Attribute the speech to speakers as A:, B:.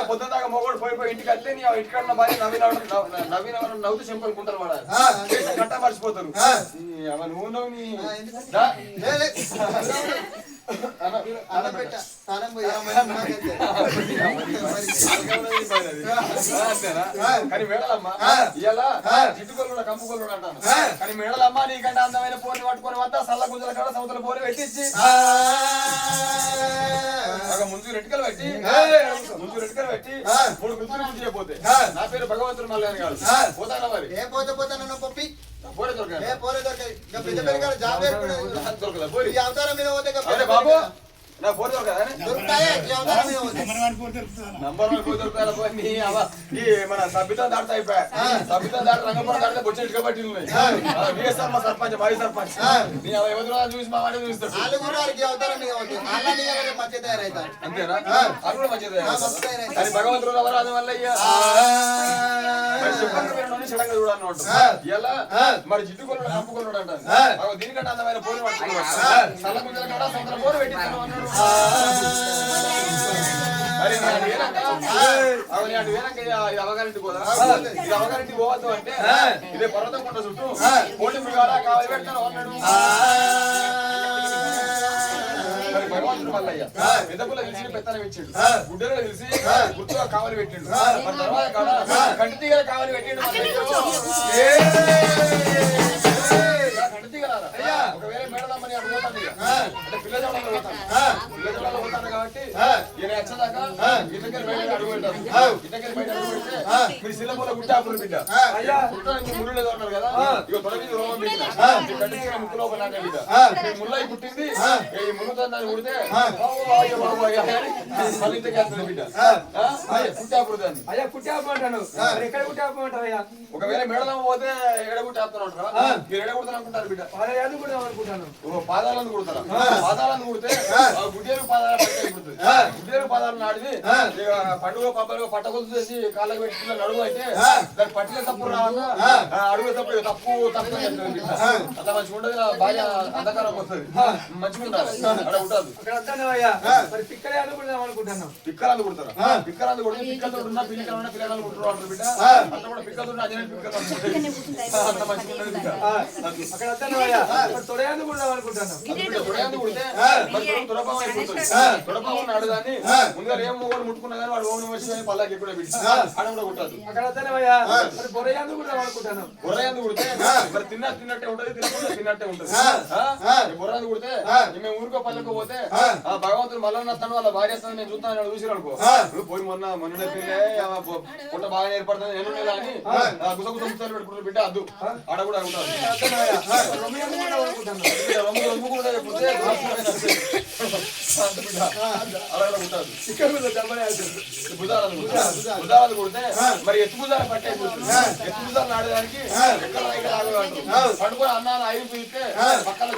A: పొద్దున దాకా మొగోడు పోయిపోయి ఇంటికి వస్తే నీ ఇంటికన్నా భార్య నవీన నవ్వుతూ చెంపనుకుంటారు వాడు గంట మర్చిపోతారు నువ్వు నవ్వు నీ కానీ మేడలమ్మ ఇలా జిట్టుకొల్లు కంపుకొల్లు అంటాను కానీ మేడలమ్మ నీకంటే అందమైన పోని పట్టుకొని వద్ద సల్ల గుంజల కాడ సముద్ర పోని పెట్టించి ముందు రెట్టుకలు పెట్టి మూడు గుంజులు గుంజు చేయబోతే నా పేరు భగవంతుడు మళ్ళీ కాదు పోతానా మరి ఏ పోతే పోతానన్న పప్పి పోరే దొరకాలి అవతారం మీద పోతే బాబు నా ఫోన్ నంబర్ మన సభ్యత దాటుతా అయిపోయా సభ్యత దాటి రంగపురం దాటితే బొచ్చెట్టు కాబట్టి బిఎస్ఆర్ మా సర్పంచ్ మాజీ సర్పంచ్ నీ ఎవరు చూసి మా వాడే చూస్తాడు అంతేనా అది కూడా మంచిది కానీ భగవంతుడు అవరాధం వల్ల సడన్గా చూడాలన్నమాట ఇలా మరి జిడ్డుకొల్లు కంపుకొల్లు అంటారు దీనికంటే అందమైన పోని పట్టుకున్నాడు సల్ల గుంజల కాడ సముద్రం పోని పెట్టిస్తాను అన్నాడు అవగారింటి పోదా ఇది అవగారింటికి పోవద్దు అంటే ఇదే పర్వతం కొండ చుట్టూ కోటి మృగాల కావాలి పెడతాను అన్నాడు భగవంతుడు మల్లయ్య పెద్దపుల్ల తెలిసి పెత్తనం ఇచ్చిండు గుడ్డలో తెలిసి గుర్తుగా కావాలి పెట్టిండు మరి తర్వాత కంటి తీగల కావాలి పెట్టిండు కంటి తీగల ఒకవేళ మేడలమ్మని అటు పోతాను అంటే పిల్లజాలలో పోతాను పోతాను కాబట్టి ఈయన వచ్చేదాకా ఇద్దరికి బయట అడుగు పెట్టారు ఇద్దరికి బయట అడుగు పెడితే మీరు సిల్లపూల గుట్ట అప్పుడు బిడ్డ ముళ్ళు ఉన్నారు కదా ఇక తొలగి రోగం పెట్టిన ముక్కు లోపల బిడ్డ ముళ్ళై పుట్టింది ఈ ముళ్ళతో దాన్ని ఉడితే మళ్ళీ ఇంటికి వెళ్తుంది బిడ్డ కుట్టాపుడు దాన్ని అయ్యా కుట్టాపు అంటాను ఎక్కడ కుట్టాపు అంటారయ్యా ఒకవేళ మేడలమ్మ పోతే ఎడ కుట్టాపుతాను అంటారా మీరు ఎడ కుడతాను అనుకుంటారు బిడ్డ పాదాలను కూడా అనుకుంటాను పాదాలను కుడతారా పాదాలను కుడితే గుడ్డేరు పాదాలు పట్టుకుంటుంది గుడ్డేరు పాదాలను ఆడిది పండుగ పబ్బలు పట్టకొలు చేసి కాళ్ళకి పెట్టి అడుగు అయితే దానికి పట్టిన తప్పు రావన్నా అడుగు తప్పు తప్పు అంత మంచిగా ఉండదు బాగా అంధకారం వస్తుంది మంచిగా ఉండాలి అక్కడ ఉంటుంది పిక్కలు అనుకుంటాను పిక్కలు అందుకుంటారా పిక్కలు అందుకుంటే పిక్కలతో ఉన్న పిల్లలు పిల్లలు కుట్టారు అంటారు బిడ్డ అంత కూడా పిక్కలతో అజనెంట్ పిక్కలు అంత మంచిగా ఉండదు బిడ్డ అక్కడ తొడయాందు కూడా అనుకుంటాను తొడయాందు కుడితే తురభావం అయిపోతుంది తురభావం ఆడదాన్ని ముందుగా ఏం మొగోడు ముట్టుకున్నా కానీ వాడు ఓం నమః శివాయ పల్లాకి ఎప్పుడే బిడ్డ ఆడ కూడా కుట్టదు అక్కడ బొరయాందు కూడా అనుకుంటాను బొరయాందు కుడితే మరి తిన్నట్టే ఉంటది తిన్నట్టే ఉంటది బొరయాందు కుడితే మేము ఊరికో పల్లెకో పోతే భగవంతుడు మల్లన్న తను వాళ్ళ భార్య నేను చూస్తాను చూసి అనుకో పోయి మొన్నడే పిల్లే పుట్ట బాగా ఏర్పడుతుంది నేను అని గుసగుస ముచ్చాలు పెట్టుకుంటారు బిడ్డ అద్దు ఆడ కూడా ఉంటారు భుజాలు కొడితే మరి ఎత్తు భుజాలు పట్టే ఎత్తు భుజాలు ఆడడానికి ఎక్కడ పండుకొని అన్నాలు ఐదు పీస్తే పక్కన